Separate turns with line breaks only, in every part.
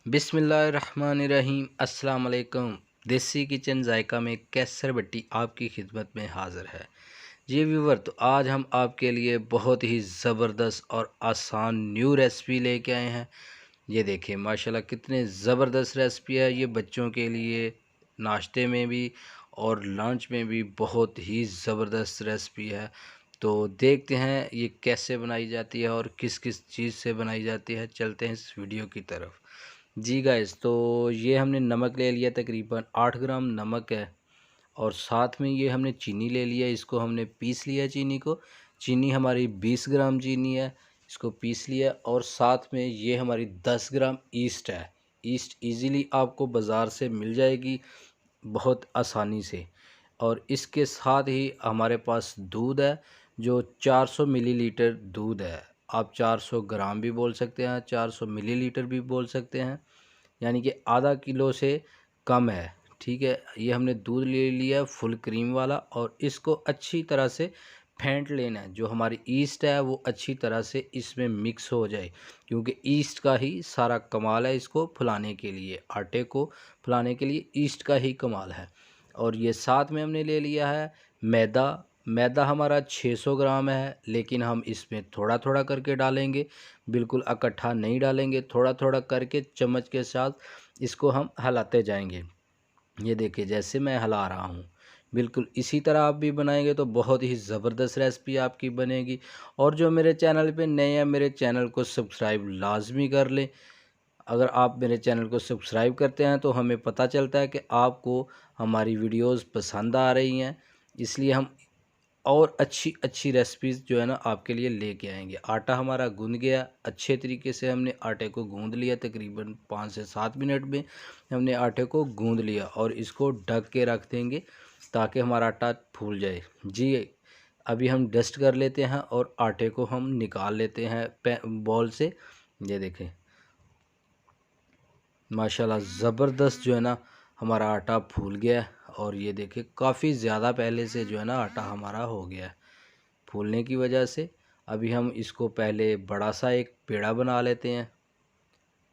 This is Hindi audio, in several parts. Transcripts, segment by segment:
बिस्मिल्लाहिर्रहमानिर्रहीम। अस्सलाम वालेकुम। देसी किचन जायका में कैसर बट्टी आपकी खिदमत में हाज़िर है। जी व्यूवर, तो आज हम आपके लिए बहुत ही ज़बरदस्त और आसान न्यू रेसिपी लेके आए हैं। ये देखिए माशाल्लाह कितने ज़बरदस्त रेसिपी है। ये बच्चों के लिए नाश्ते में भी और लंच में भी बहुत ही ज़बरदस्त रेसिपी है। तो देखते हैं ये कैसे बनाई जाती है और किस किस चीज़ से बनाई जाती है। चलते हैं इस वीडियो की तरफ। जी गाइस, तो ये हमने नमक ले लिया, तकरीबन 8 ग्राम नमक है। और साथ में ये हमने चीनी ले लिया, इसको हमने पीस लिया। चीनी को, चीनी हमारी 20 ग्राम चीनी है, इसको पीस लिया। और साथ में ये हमारी 10 ग्राम ईस्ट है। ईस्ट इजीली आपको बाज़ार से मिल जाएगी बहुत आसानी से। और इसके साथ ही हमारे पास दूध है, जो 400 मिलीलीटर दूध है। आप 400 ग्राम भी बोल सकते हैं, 400 मिलीलीटर भी बोल सकते हैं, यानी कि आधा किलो से कम है। ठीक है, ये हमने दूध ले लिया फुल क्रीम वाला, और इसको अच्छी तरह से फेंट लेना है। जो हमारी ईस्ट है वो अच्छी तरह से इसमें मिक्स हो जाए, क्योंकि ईस्ट का ही सारा कमाल है। इसको फुलाने के लिए, आटे को फुलाने के लिए ईस्ट का ही कमाल है। और ये साथ में हमने ले लिया है मैदा। मैदा हमारा 600 ग्राम है, लेकिन हम इसमें थोड़ा थोड़ा करके डालेंगे, बिल्कुल इकट्ठा नहीं डालेंगे। थोड़ा थोड़ा करके चम्मच के साथ इसको हम हिलाते जाएंगे। ये देखिए जैसे मैं हिला रहा हूँ, बिल्कुल इसी तरह आप भी बनाएंगे तो बहुत ही ज़बरदस्त रेसिपी आपकी बनेगी। और जो मेरे चैनल पे नए हैं, मेरे चैनल को सब्सक्राइब लाजमी कर लें। अगर आप मेरे चैनल को सब्सक्राइब करते हैं तो हमें पता चलता है कि आपको हमारी वीडियोस पसंद आ रही हैं, इसलिए हम और अच्छी अच्छी रेसिपीज़ जो है ना आपके लिए लेके आएंगे। आटा हमारा गूंद गया अच्छे तरीके से, हमने आटे को गूंद लिया। तकरीबन 5 से 7 मिनट में हमने आटे को गूंद लिया, और इसको ढक के रख देंगे ताकि हमारा आटा फूल जाए। जी, अभी हम डस्ट कर लेते हैं और आटे को हम निकाल लेते हैं बॉल से। ये देखें माशाल्लाह ज़बरदस्त जो है ना हमारा आटा फूल गया है। और ये देखिए काफ़ी ज़्यादा पहले से जो है ना आटा हमारा हो गया है फूलने की वजह से। अभी हम इसको पहले बड़ा सा एक पेड़ा बना लेते हैं।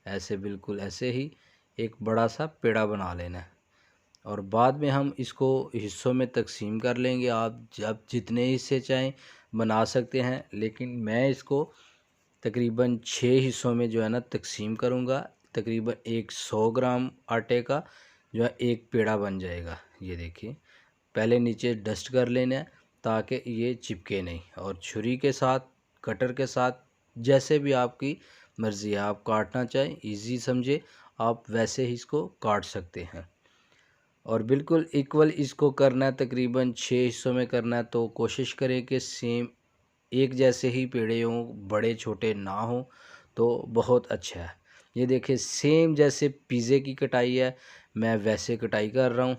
ऐसे बिल्कुल ऐसे ही एक बड़ा सा पेड़ा बना लेना है, और बाद में हम इसको हिस्सों में तकसीम कर लेंगे। आप जब जितने हिस्से चाहें बना सकते हैं, लेकिन मैं इसको तकरीबन 6 हिस्सों में जो है ना तकसीम करूँगा। तकरीबन एक 100 ग्राम आटे का जो है एक पेड़ा बन जाएगा। ये देखिए पहले नीचे डस्ट कर लेना है ताकि ये चिपके नहीं। और छुरी के साथ, कटर के साथ, जैसे भी आपकी मर्ज़ी है, आप काटना चाहें इजी समझे आप वैसे ही इसको काट सकते हैं। और बिल्कुल इक्वल इसको करना है, तकरीबन 6 हिस्सों में करना है। तो कोशिश करें कि सेम एक जैसे ही पेड़े हों, बड़े छोटे ना हों, तो बहुत अच्छा है। ये देखिए सेम जैसे पिज़्ज़े की कटाई है, मैं वैसे कटाई कर रहा हूँ,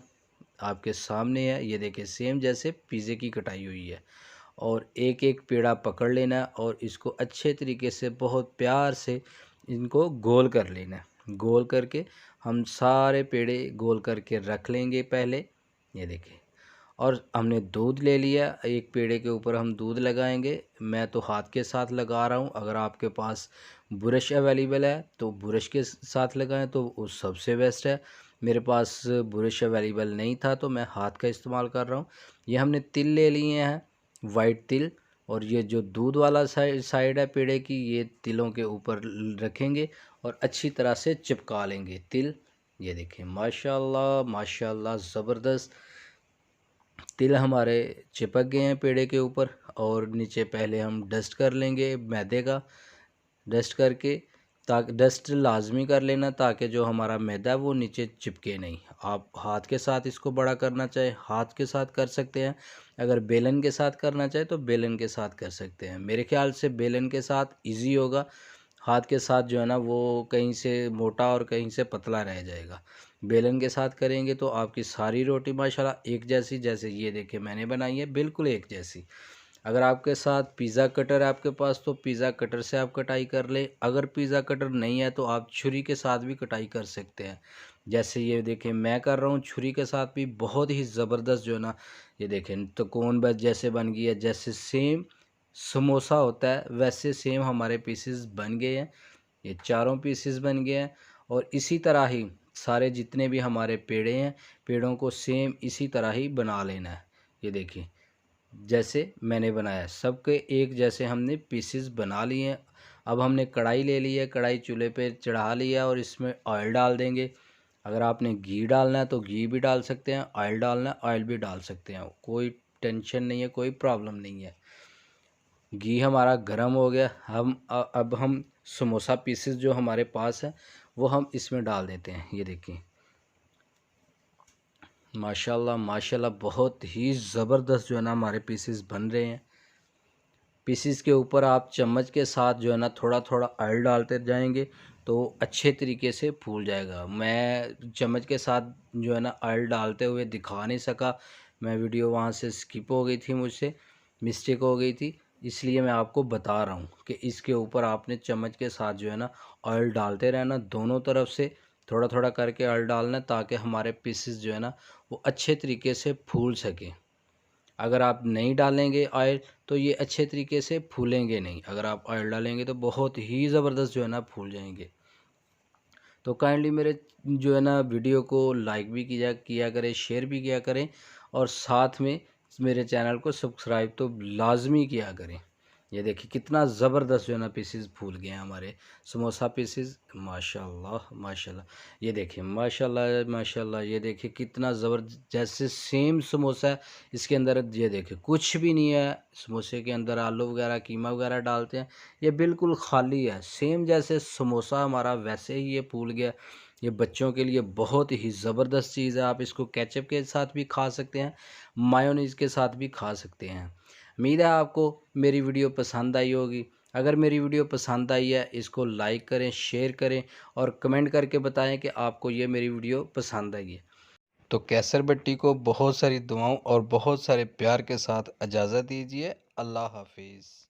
आपके सामने है। ये देखिए सेम जैसे पिज़्ज़े की कटाई हुई है। और एक एक पेड़ा पकड़ लेना है और इसको अच्छे तरीके से बहुत प्यार से इनको गोल कर लेना है। गोल करके हम सारे पेड़े गोल करके रख लेंगे पहले। ये देखिए, और हमने दूध ले लिया, एक पेड़े के ऊपर हम दूध लगाएंगे। मैं तो हाथ के साथ लगा रहा हूँ, अगर आपके पास ब्रश अवेलेबल है तो ब्रश के साथ लगाएं तो वो सबसे बेस्ट है। मेरे पास ब्रश अवेलेबल नहीं था तो मैं हाथ का इस्तेमाल कर रहा हूँ। ये हमने तिल ले लिए हैं, वाइट तिल। और ये जो दूध वाला साइड है पेड़े की, ये तिलों के ऊपर रखेंगे और अच्छी तरह से चिपका लेंगे तिल। ये देखें माशाल्लाह माशाल्लाह ज़बरदस्त तिल हमारे चिपक गए हैं पेड़े के ऊपर। और नीचे पहले हम डस्ट कर लेंगे मैदे का, डस्ट करके, ताकि डस्ट लाजमी कर लेना ताकि जो हमारा मैदा है वो नीचे चिपके नहीं। आप हाथ के साथ इसको बड़ा करना चाहे हाथ के साथ कर सकते हैं, अगर बेलन के साथ करना चाहे तो बेलन के साथ कर सकते हैं। मेरे ख्याल से बेलन के साथ इजी होगा, हाथ के साथ जो है ना वो कहीं से मोटा और कहीं से पतला रह जाएगा। बेलन के साथ करेंगे तो आपकी सारी रोटी माशाल्लाह एक जैसी, जैसे ये देखिए मैंने बनाई है बिल्कुल एक जैसी। अगर आपके साथ पिज़्ज़ा कटर है आपके पास तो पिज़्ज़ा कटर से आप कटाई कर ले। अगर पिज़्ज़ा कटर नहीं है तो आप छुरी के साथ भी कटाई कर सकते हैं। जैसे ये देखें मैं कर रहा हूँ छुरी के साथ भी, बहुत ही ज़बरदस्त जो है ना ये देखें तो कोन बस जैसे बन गई है, जैसे सेम समोसा होता है वैसे सेम हमारे पीसेस बन गए हैं। ये चारों पीसेस बन गए हैं। और इसी तरह ही सारे जितने भी हमारे पेड़े हैं, पेड़ों को सेम इसी तरह ही बना लेना है। ये देखिए जैसे मैंने बनाया, सबके एक जैसे हमने पीसेस बना लिए हैं। अब हमने कढ़ाई ले ली है, कढ़ाई चूल्हे पे चढ़ा लिया और इसमें ऑयल डाल देंगे। अगर आपने घी डालना है तो घी भी डाल सकते हैं, ऑयल डालना है ऑयल भी डाल सकते हैं, कोई टेंशन नहीं है, कोई प्रॉब्लम नहीं है। घी हमारा गर्म हो गया, अब हम समोसा पीसेस जो हमारे पास है वो हम इसमें डाल देते हैं। ये देखिए माशाल्लाह माशाल्लाह बहुत ही ज़बरदस्त जो है ना हमारे पीसेस बन रहे हैं। पीसेस के ऊपर आप चम्मच के साथ जो है ना थोड़ा थोड़ा ऑयल डालते जाएंगे तो अच्छे तरीके से फूल जाएगा। मैं चम्मच के साथ जो है ना ऑयल डालते हुए दिखा नहीं सका, मैं वीडियो वहाँ से स्किप हो गई थी, मुझसे मिस्टेक हो गई थी, इसलिए मैं आपको बता रहा हूँ कि इसके ऊपर आपने चम्मच के साथ जो है ना ऑयल डालते रहना, दोनों तरफ से थोड़ा थोड़ा करके ऑयल डालना ताकि हमारे पीसेस जो है ना वो अच्छे तरीके से फूल सके। अगर आप नहीं डालेंगे ऑयल तो ये अच्छे तरीके से फूलेंगे नहीं, अगर आप ऑयल डालेंगे तो बहुत ही ज़बरदस्त जो है ना फूल जाएंगे। तो काइंडली मेरे जो है ना वीडियो को लाइक भी किया करें, शेयर भी किया करें और साथ में मेरे चैनल को सब्सक्राइब तो लाजमी किया करें। ये देखिए कितना ज़बरदस्त जो है ना पीसेस फूल गए हैं हमारे समोसा पीसेस, माशाल्लाह माशाल्लाह। ये देखिए माशाल्लाह माशाल्लाह, ये देखिए कितना ज़बरदस्त, जैसे सेम समोसा है इसके अंदर। ये देखिए कुछ भी नहीं है समोसे के अंदर, आलू वगैरह कीमा वगैरह डालते हैं, ये बिल्कुल खाली है, सेम जैसे समोसा हमारा वैसे ही ये फूल गया। ये बच्चों के लिए बहुत ही ज़बरदस्त चीज़ है, आप इसको केचप के साथ भी खा सकते हैं, मायोनीज़ के साथ भी खा सकते हैं। उम्मीद है आपको मेरी वीडियो पसंद आई होगी। अगर मेरी वीडियो पसंद आई है इसको लाइक करें, शेयर करें और कमेंट करके बताएं कि आपको ये मेरी वीडियो पसंद आई है। तो कैसर बट्टी को बहुत सारी दुआओं और बहुत सारे प्यार के साथ इजाज़त दीजिए। अल्लाह हाफिज़।